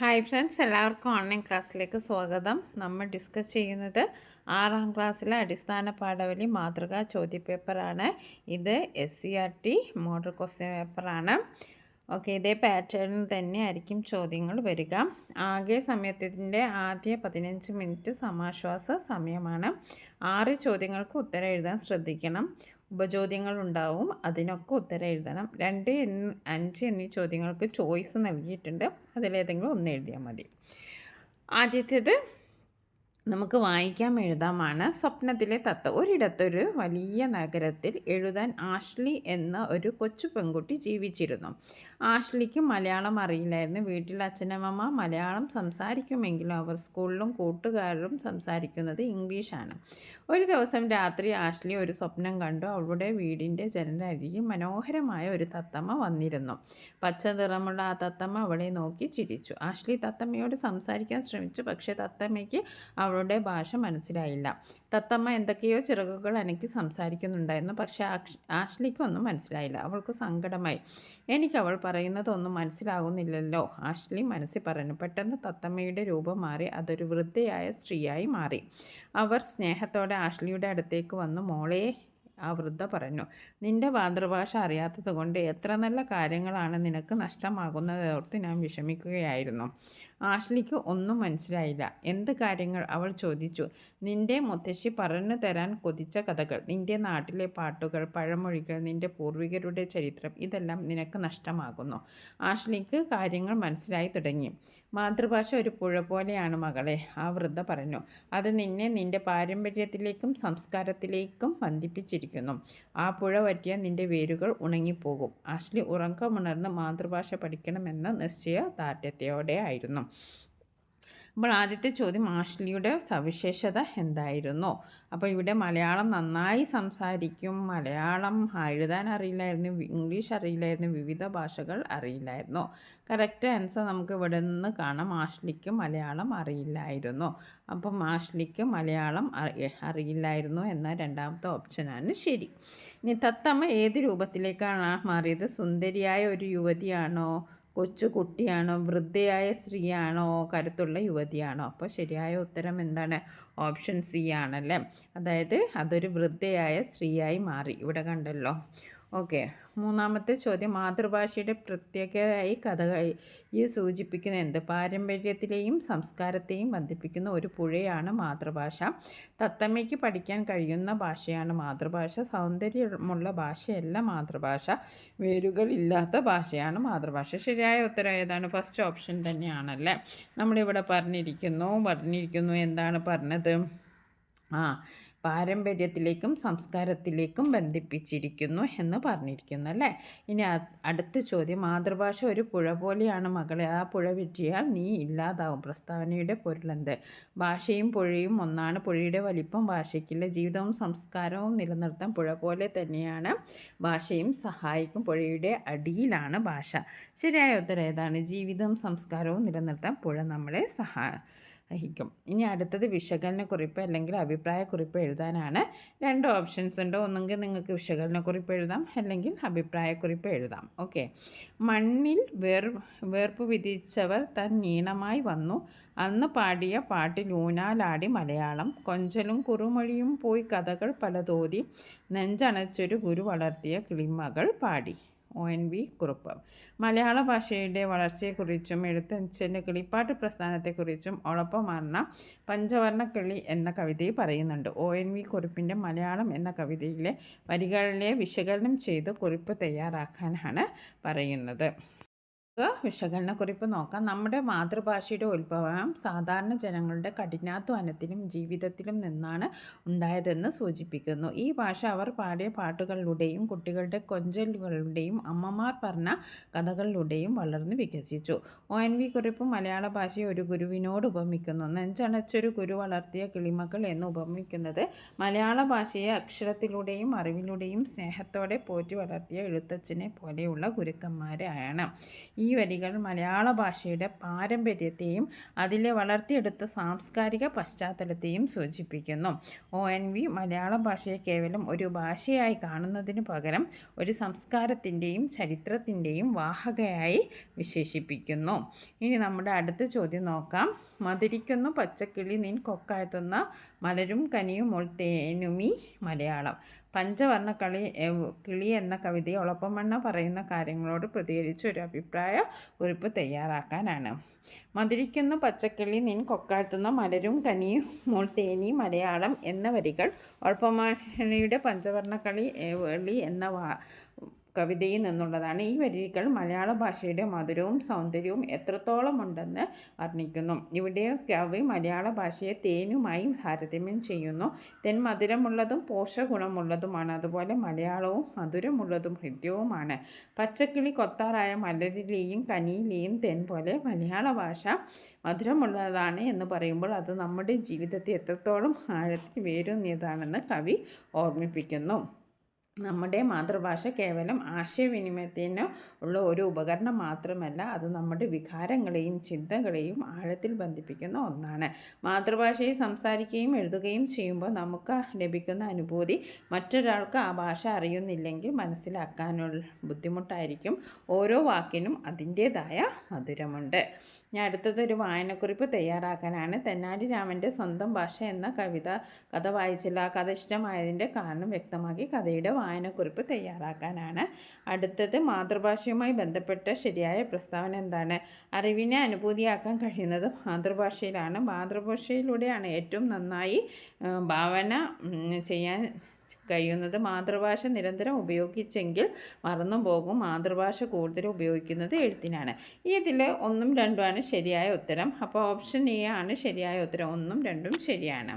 Hi friends, എല്ലാവർക്കും online ക്ലാസ്സിലേക്ക് സ്വാഗതം. നമ്മൾ ഡിസ്കസ് ചെയ്യുന്നത് 6ാം ക്ലാസ്സിലെ അടിസ്ഥാന പാഠവലി മാതൃകാ ചോദ്യപേപ്പറാണ്. ഇത് SCERT മോഡൽ ക്വസ്റ്റ്യൻ പേപ്പറാണ്. ഓക്കെ, ഇതേ പാറ്റേണിൽ തന്നെ ആയിരിക്കും ചോദ്യങ്ങൾ വരിക. ആകെ സമയത്തിൻ്റെ ആദ്യ 15 മിനിറ്റ് സമാശ്വാസ സമയമാണ്. 6 ചോദ്യങ്ങൾക്ക് ഉത്തരം എഴുതാൻ ശ്രദ്ധിക്കണം. ഉപചോദ്യങ്ങൾ ഉണ്ടാവും, അതിനൊക്കെ ഉത്തരം എഴുതണം. 2, 5 എന്നീ ചോദ്യങ്ങൾക്ക് ചോയ്സ് നൽകിയിട്ടുണ്ട്. അതിലേതെങ്കിലും ഒന്ന് എഴുതിയാൽ മതി. ആദ്യത്തേത് നമുക്ക് വായിക്കാം എഴുതാമാണ്. സ്വപ്നത്തിലെ തത്ത. ഒരിടത്തൊരു വലിയ നഗരത്തിൽ എഴുതാൻ ആഷ്ലി എന്ന ഒരു കൊച്ചു പെൺകുട്ടി ജീവിച്ചിരുന്നു. ആഷ്ലിക്ക് മലയാളം അറിയില്ലായിരുന്നു. വീട്ടിൽ അച്ഛനമ്മ മലയാളം സംസാരിക്കുമെങ്കിലും അവർ സ്കൂളിലും കൂട്ടുകാരും സംസാരിക്കുന്നത് ഇംഗ്ലീഷാണ്. ഒരു ദിവസം രാത്രി ആഷ്ലി ഒരു സ്വപ്നം കണ്ടു. അവളുടെ വീടിൻ്റെ ജനലരികിൽ മനോഹരമായ ഒരു തത്തമ്മ വന്നിരുന്നു. പച്ച നിറമുള്ള ആ തത്തമ്മ അവളെ നോക്കി ചിരിച്ചു. ആഷ്ലി തത്തമ്മയോട് സംസാരിക്കാൻ ശ്രമിച്ചു. പക്ഷേ തത്തമ്മയ്ക്ക് അവളുടെ ഭാഷ മനസ്സിലായില്ല. തത്തമ്മ എന്തൊക്കെയോ ചിറകുകൾ അനക്കി സംസാരിക്കുന്നുണ്ടായിരുന്നു. പക്ഷേ ആഷ്ലിക്കൊന്നും മനസ്സിലായില്ല. അവൾക്ക് സങ്കടമായി. എനിക്ക് അവൾ പറയുന്നതൊന്നും മനസ്സിലാകുന്നില്ലല്ലോ, ആഷ്ലി മനസ്സിൽ പറഞ്ഞു. പെട്ടെന്ന് തത്തമ്മയുടെ രൂപം മാറി. അതൊരു വൃദ്ധയായ സ്ത്രീയായി മാറി. അവർ സ്നേഹത്തോടെ ആഷ്ലിയുടെ അടുത്തേക്ക് വന്നു. മോളെ, ആ വൃദ്ധ പറഞ്ഞു, നിന്റെ മാതൃഭാഷ അറിയാത്തത് കൊണ്ട് എത്ര നല്ല കാര്യങ്ങളാണ് നിനക്ക് നഷ്ടമാകുന്നതോർത്ത് ഞാൻ വിഷമിക്കുകയായിരുന്നു. ആഷ്ലിക്ക് ഒന്നും മനസ്സിലായില്ല. എന്ത് കാര്യങ്ങൾ, അവൾ ചോദിച്ചു. നിന്റെ മുത്തശ്ശി പറഞ്ഞു തരാൻ കൊതിച്ച കഥകൾ, നിന്റെ നാട്ടിലെ പാട്ടുകൾ, പഴമൊഴികൾ, നിന്റെ പൂർവികരുടെ ചരിത്രം, ഇതെല്ലാം നിനക്ക് നഷ്ടമാകുന്നു. ആഷ്ലിക്ക് കാര്യങ്ങൾ മനസ്സിലായി തുടങ്ങി. മാതൃഭാഷ ഒരു പുഴ പോലെയാണ് മകളെ, ആ വൃദ്ധ പറഞ്ഞു. അത് നിന്നെ നിന്റെ പാരമ്പര്യത്തിലേക്കും സംസ്കാരത്തിലേക്കും ബന്ധിപ്പിച്ചിരിക്കുന്നു. ആ പുഴ വറ്റിയാൽ നിന്റെ വേരുകൾ ഉണങ്ങിപ്പോകും. ആഷ്ലി ഉറക്കമുണർന്ന് മാതൃഭാഷ പഠിക്കണമെന്ന നിശ്ചയദാർഢ്യത്തോടെ ആയിരുന്നു. അപ്പോൾ ആദ്യത്തെ ചോദ്യം, ആഷ്ലിയുടെ സവിശേഷത എന്തായിരുന്നു? അപ്പോൾ ഇവിടെ മലയാളം നന്നായി സംസാരിക്കും, മലയാളം എഴുതാൻ അറിയില്ലായിരുന്നു, ഇംഗ്ലീഷ് അറിയില്ലായിരുന്നു, വിവിധ ഭാഷകൾ അറിയില്ലായിരുന്നു. കറക്റ്റ് ആൻസർ നമുക്ക് ഇവിടെ നിന്ന് കാണാം. ആഷ്ലിക്ക് മലയാളം അറിയില്ലായിരുന്നു. അപ്പം ആഷ്ലിക്ക് മലയാളം അറിയില്ലായിരുന്നു എന്ന രണ്ടാമത്തെ ഓപ്ഷനാണ് ശരി. ഇനി തത്തമ്മ ഏത് രൂപത്തിലേക്കാണ് മാറിയത്? സുന്ദരിയായ ഒരു യുവതിയാണോ, കൊച്ചു കുട്ടിയാണോ, വൃദ്ധയായ സ്ത്രീയാണോ, കരുത്തുള്ള യുവതിയാണോ? അപ്പോൾ ശരിയായ ഉത്തരം എന്താണ്? ഓപ്ഷൻ സി ആണല്ലേ. അതായത് അതൊരു വൃദ്ധയായ സ്ത്രീയായി മാറി. ഇവിടെ കണ്ടല്ലോ. ഓക്കെ, മൂന്നാമത്തെ ചോദ്യം, മാതൃഭാഷയുടെ പ്രത്യേകതയായി കഥകൾ ഈ സൂചിപ്പിക്കുന്ന എന്ത്? പാരമ്പര്യത്തിലെയും സംസ്കാരത്തെയും ബന്ധിപ്പിക്കുന്ന ഒരു പുഴയാണ് മാതൃഭാഷ. തത്തമ്മയ്ക്ക് പഠിക്കാൻ കഴിയുന്ന ഭാഷയാണ് മാതൃഭാഷ. സൗന്ദര്യമുള്ള ഭാഷയല്ല മാതൃഭാഷ. വേരുകൾ ഇല്ലാത്ത ഭാഷയാണ് മാതൃഭാഷ. ശരിയായ ഉത്തരം ഏതാണ്? ഫസ്റ്റ് ഓപ്ഷൻ തന്നെയാണല്ലേ. നമ്മളിവിടെ പറഞ്ഞിരിക്കുന്നു എന്താണ് പറഞ്ഞത്? പാരമ്പര്യത്തിലേക്കും സംസ്കാരത്തിലേക്കും ബന്ധിപ്പിച്ചിരിക്കുന്നു എന്ന് പറഞ്ഞിരിക്കുന്നു അല്ലേ. ഇനി അടുത്ത ചോദ്യം, മാതൃഭാഷ ഒരു പുഴ പോലെയാണ് മകളെ, ആ പുഴ വറ്റിയാൽ നീ ഇല്ലാതാവും. പ്രസ്താവനയുടെ പൊരുളെന്ത്? ഭാഷയും പുഴയും ഒന്നാണ്. പുഴയുടെ വലിപ്പം ഭാഷയ്ക്കില്ല. ജീവിതവും സംസ്കാരവും നിലനിർത്താൻ പുഴ പോലെ തന്നെയാണ് ഭാഷയും സഹായിക്കും. പുഴയുടെ അടിയിലാണ് ഭാഷ. ശരിയായ ഉത്തരം ഏതാണ്? ജീവിതവും സംസ്കാരവും നിലനിർത്താൻ പുഴ നമ്മളെ സഹായിക്കും. ഇനി അടുത്തത് വിശകലനക്കുറിപ്പ് അല്ലെങ്കിൽ അഭിപ്രായക്കുറിപ്പ് എഴുതാനാണ്. 2 ഓപ്ഷൻസ് ഉണ്ട്. ഒന്നെങ്കിൽ നിങ്ങൾക്ക് വിശകലനക്കുറിപ്പ് എഴുതാം, അല്ലെങ്കിൽ അഭിപ്രായക്കുറിപ്പ് എഴുതാം. ഓക്കെ. മണ്ണിൽ വേർപ്പ് വിധിച്ചവർ തൻ ഈണമായി വന്നു. അന്ന് പാടിയ പാട്ടിൽ ഊഞ്ഞാലാടി മലയാളം. കൊഞ്ചലും കുറുമൊഴിയും പോയി കഥകൾ പലതോതി. നെഞ്ചണച്ചൊരു ഗുരു വളർത്തിയ കിളിമകൾ പാടി. ONV കുറുപ്പ്. മലയാള ഭാഷയുടെ വളർച്ചയെക്കുറിച്ചും എഴുത്തച്ഛൻ്റെ കിളിപ്പാട്ട് പ്രസ്ഥാനത്തെക്കുറിച്ചും ഒളപ്പമാർന്ന പഞ്ചവർണ്ണ കിളി എന്ന കവിതയിൽ പറയുന്നുണ്ട്. ONV കുറുപ്പിൻ്റെ മലയാളം എന്ന കവിതയിലെ വരികളിലെ വിശകലനം ചെയ്ത് കുറിപ്പ് തയ്യാറാക്കാനാണ് പറയുന്നത്. വിശകലനക്കുറിപ്പ് നോക്കാം. നമ്മുടെ മാതൃഭാഷയുടെ ഉത്ഭവം സാധാരണ ജനങ്ങളുടെ കഠിനാധ്വാനത്തിലും ജീവിതത്തിലും നിന്നാണ് ഉണ്ടായതെന്ന് സൂചിപ്പിക്കുന്നു. ഈ ഭാഷ അവർ പാടിയ പാട്ടുകളിലൂടെയും കുട്ടികളുടെ കൊഞ്ചലുകളുടെയും അമ്മമാർ പറഞ്ഞ കഥകളിലൂടെയും വളർന്നു വികസിച്ചു. ONV കുറിപ്പ് മലയാള ഭാഷയെ ഒരു ഗുരുവിനോട് ഉപമിക്കുന്നു. നെഞ്ചണച്ചൊരു ഗുരു വളർത്തിയ കിളിമക്കൾ എന്ന് ഉപമിക്കുന്നത് മലയാള ഭാഷയെ അക്ഷരത്തിലൂടെയും അറിവിലൂടെയും സ്നേഹത്തോടെ പോറ്റി വളർത്തിയ എഴുത്തച്ഛനെ പോലെയുള്ള ഗുരുക്കന്മാരെയാണ്. ഈ വരികൾ മലയാള ഭാഷയുടെ പാരമ്പര്യത്തെയും അതിലെ വളർത്തിയെടുത്ത സാംസ്കാരിക പശ്ചാത്തലത്തെയും സൂചിപ്പിക്കുന്നു. ONV മലയാള ഭാഷയെ കേവലം ഒരു ഭാഷയായി കാണുന്നതിനു പകരം ഒരു സംസ്കാരത്തിൻ്റെയും ചരിത്രത്തിൻ്റെയും വാഹകയായി വിശേഷിപ്പിക്കുന്നു. ഇനി നമ്മുടെ അടുത്ത ചോദ്യം നോക്കാം. മധുരിക്കുന്നു പച്ചക്കിളി നിൻ കൊക്കായത്തുന്ന മലരും കനിയും തേനുമി മലയാളം. പഞ്ചവർണ്ണ കിളി എന്ന കവിതയെ ഒളപ്പമണ്ണ പറയുന്ന കാര്യങ്ങളോട് പ്രതികരിച്ച് ഒരു അഭിപ്രായ കുറിപ്പ് തയ്യാറാക്കാനാണ്. മധുരിക്കുന്നു പച്ചക്കിളി നിൻ കൊക്കാഴ്ത്തുന്ന മലരും കനിയും തേനി മലയാളം എന്ന വരികൾ ഒളപ്പമണ്ണയുടെ പഞ്ചവർണ്ണ കളി എന്ന കവിതയിൽ നിന്നുള്ളതാണ്. ഈ വരികൾ മലയാള ഭാഷയുടെ മധുരവും സൗന്ദര്യവും എത്രത്തോളം ഉണ്ടെന്ന് വർണ്ണിക്കുന്നു. ഇവിടെ കവി മലയാള ഭാഷയെ തേനുമായി താരതമ്യം ചെയ്യുന്നു. തേൻ മധുരമുള്ളതും പോഷകഗുണമുള്ളതുമാണ്. അതുപോലെ മലയാളവും മധുരമുള്ളതും ഹൃദ്യവുമാണ്. പച്ചക്കിളി കൊത്താറായ മലരിലെയും കനിയിലെയും തേൻ പോലെ മലയാള ഭാഷ മധുരമുള്ളതാണ് എന്ന് പറയുമ്പോൾ അത് നമ്മുടെ ജീവിതത്തെ എത്രത്തോളം ആഴത്തിൽ വേരൂന്നിയതാണെന്ന് കവി ഓർമ്മിപ്പിക്കുന്നു. നമ്മുടെ മാതൃഭാഷ കേവലം ആശയവിനിമയത്തിന് ഉള്ള ഒരു ഉപകരണം മാത്രമല്ല, അത് നമ്മുടെ വികാരങ്ങളെയും ചിന്തകളെയും ആഴത്തിൽ ബന്ധിപ്പിക്കുന്ന ഒന്നാണ്. മാതൃഭാഷയിൽ സംസാരിക്കുകയും എഴുതുകയും ചെയ്യുമ്പോൾ നമുക്ക് ലഭിക്കുന്ന അനുഭൂതി മറ്റൊരാൾക്ക് ആ ഭാഷ അറിയുന്നില്ലെങ്കിൽ മനസ്സിലാക്കാനുള്ള ബുദ്ധിമുട്ടായിരിക്കും. ഓരോ വാക്കിനും അതിൻ്റേതായ മധുരമുണ്ട്. ഞാൻ അടുത്തതൊരു വായനക്കുറിപ്പ് തയ്യാറാക്കാനാണ്. തെന്നാലി രാമൻ്റെ സ്വന്തം ഭാഷ എന്ന കഥ വായിച്ചില്ല. ആ കഥ ഇഷ്ടമായതിൻ്റെ കാരണം വ്യക്തമാക്കി കഥയുടെ വായനക്കുറിപ്പ് തയ്യാറാക്കാനാണ്. അടുത്തത് മാതൃഭാഷയുമായി ബന്ധപ്പെട്ട ശരിയായ പ്രസ്താവന എന്താണ്? അറിവിനെ അനുഭൂതിയാക്കാൻ കഴിയുന്നത് മാതൃഭാഷയിലാണ്. മാതൃഭാഷയിലൂടെയാണ് ഏറ്റവും നന്നായി ഭാവന ചെയ്യാൻ കഴിയുന്നത്. മാതൃഭാഷ നിരന്തരം ഉപയോഗിച്ചെങ്കിൽ മറന്നു പോകും. മാതൃഭാഷ കൂടുതൽ ഉപയോഗിക്കുന്നത് എഴുത്തിനാണ്. ഇതിൽ 1ഉം 2ഉം ആണ് ശരിയായ ഉത്തരം. അപ്പോൾ ഓപ്ഷൻ എ ആണ് ശരിയായ ഉത്തരം. 1ഉം 2ഉം ശരിയാണ്.